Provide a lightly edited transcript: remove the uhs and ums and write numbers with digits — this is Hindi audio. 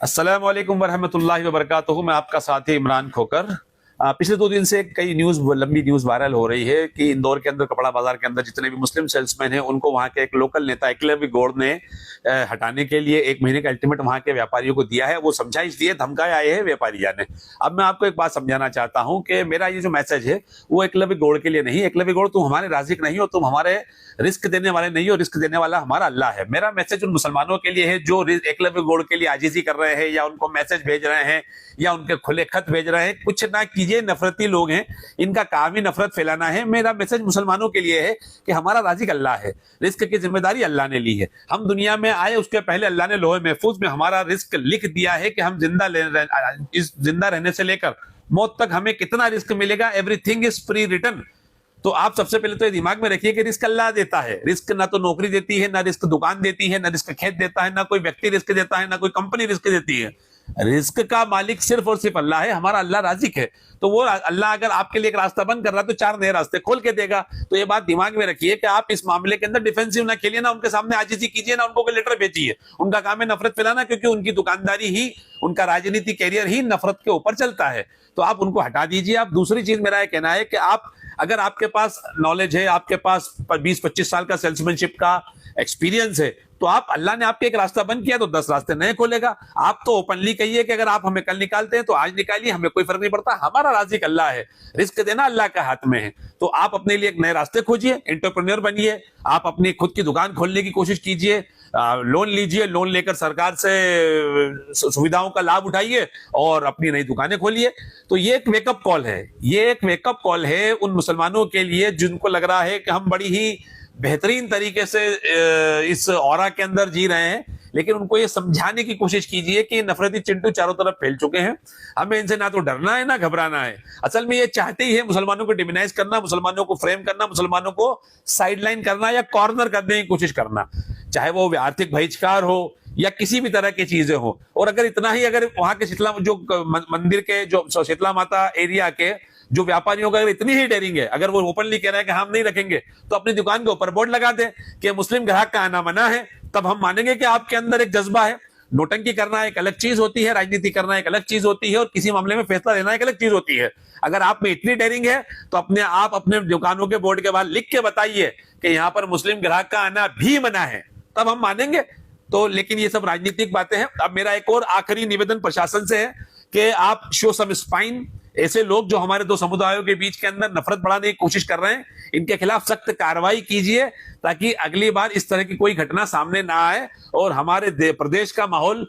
अस्सलाम वालेकुम वरहमतुल्लाहि वबरकातुहू। मैं आपका साथी इमरान खोकर। पिछले 2 दिन से कई लंबी न्यूज वायरल हो रही है कि इंदौर के अंदर कपड़ा बाजार के अंदर जितने भी मुस्लिम सेल्समैन हैं उनको वहां के एक लोकल नेता एकलव्य गौड़ ने हटाने के लिए 1 महीने का अल्टीमेट वहां के व्यापारियों को दिया है। वो समझाइश दिए, धमकाए आए हैं व्यापारी ने। अब मैं आपको एक बात समझाना चाहता हूं कि मेरा ये जो मैसेज है वो एकलव्य गौड़ के लिए नहीं। एकलव्य गौड़, तुम हमारे राज़िक नहीं हो, तुम हमारे रिस्क देने वाले नहीं हो। रिस्क देने वाला हमारा अल्लाह है। मेरा मैसेज उन मुसलमानों के लिए है जो एकलव्य गौड़ के लिए आजिजी कर रहे हैं या उनको मैसेज भेज रहे हैं या उनके खुले खत भेज रहे हैं। कुछ ना कीजिए, नफरती लोग हैं, इनका काम ही नफरत फैलाना है। मेरा मैसेज मुसलमानों के लिए है कि हमारा राज़िक अल्लाह है। रिस्क की जिम्मेदारी अल्लाह ने ली है। हम दुनिया में आए उसके पहले अल्लाह ने लोहे महफूज में हमारा रिस्क लिख दिया है कि हम जिंदा रहने से लेकर मौत तक हमें कितना रिस्क मिलेगा। Everything is pre written. तो आप सबसे पहले तो ये दिमाग में रखिए कि रिस्क अल्लाह देता है। रिस्क ना तो नौकरी देती है, ना रिस्क दुकान देती है, ना रिस्क खेत देता है, ना कोई व्यक्ति रिस्क देता है, ना कोई कंपनी रिस्क देती है। रिस्क का मालिक सिर्फ और सिर्फ अल्लाह है। हमारा अल्लाह राज़िक है। तो वो अल्लाह अगर आपके लिए एक रास्ता बंद कर रहा है तो 4 नए रास्ते खोल के देगा। तो ये बात दिमाग में रखिए कि आप इस मामले के अंदर डिफेंसिव ना खेलिए, ना उनके सामने आजिजी कीजिए, ना उनको कोई लेटर भेजिए। उनका काम है नफरत फैलाना, क्योंकि उनकी दुकानदारी ही, उनका राजनीति कैरियर ही नफरत के ऊपर चलता है। तो आप उनको हटा दीजिए। आप दूसरी चीज मेरा यह कहना है कि आप अगर आपके पास नॉलेज है, आपके पास 20-25 साल का सेल्समैनशिप का एक्सपीरियंस है, तो आप, अल्लाह ने आपके एक रास्ता बंद किया तो 10 रास्ते नए खोलेगा। आप तो ओपनली कहिए कि अगर आप हमें कल निकालते हैं तो आज निकालिए, हमें कोई फर्क नहीं पड़ता। हमारा राज़िक अल्लाह है, रिस्क देना अल्लाह के हाथ में है। तो आप अपने लिए एक नए रास्ते खोजिए, एंटरप्रेन्योर बनिए, आप अपनी खुद की दुकान खोलने की कोशिश कीजिए, लोन लीजिए, लोन लेकर सरकार से सुविधाओं का लाभ उठाइए और अपनी नई दुकानें खोलिए। तो ये एक वेकअप कॉल है। ये एक वेकअप कॉल है उन मुसलमानों के लिए जिनको लग रहा है कि हम बड़ी ही बेहतरीन तरीके से इस औरा के अंदर जी रहे हैं। लेकिन उनको ये समझाने की कोशिश कीजिए कि नफरती चिंटू चारों तरफ फैल चुके हैं। हमें इनसे ना तो डरना है ना घबराना है। असल में ये चाहते ही है मुसलमानों को डिमोनाइज करना, मुसलमानों को फ्रेम करना, मुसलमानों को साइडलाइन करना या कॉर्नर करने की कोशिश करना, चाहे वो आर्थिक बहिष्कार हो या किसी भी तरह की चीजें हो। और अगर इतना ही, अगर वहां के शीतला जो मंदिर के, जो शीतला माता एरिया के जो व्यापारियों का अगर इतनी ही डेयरिंग है, अगर वो ओपनली कह रहे हैं कि हम नहीं रखेंगे, तो अपनी दुकान के ऊपर बोर्ड लगा दें कि मुस्लिम ग्राहक का आना मना है। तब हम मानेंगे कि आपके अंदर एक जज्बा है। नोटंकी करना एक अलग चीज होती है, राजनीति करना एक अलग चीज होती है, और किसी मामले में फैसला लेना एक अलग चीज होती है। अगर आप में इतनी डेयरिंग है तो आप अपने दुकानों के बोर्ड के बाहर लिख के बताइए कि यहाँ पर मुस्लिम ग्राहक का आना भी मना है, तब हम मानेंगे। तो लेकिन ये सब राजनीतिक बातें हैं। अब मेरा एक और आखिरी निवेदन प्रशासन से है कि आप शो सम स्पाइन। ऐसे लोग जो हमारे 2 समुदायों के बीच के अंदर नफरत बढ़ाने की कोशिश कर रहे हैं, इनके खिलाफ सख्त कार्रवाई कीजिए ताकि अगली बार इस तरह की कोई घटना सामने ना आए और हमारे प्रदेश का माहौल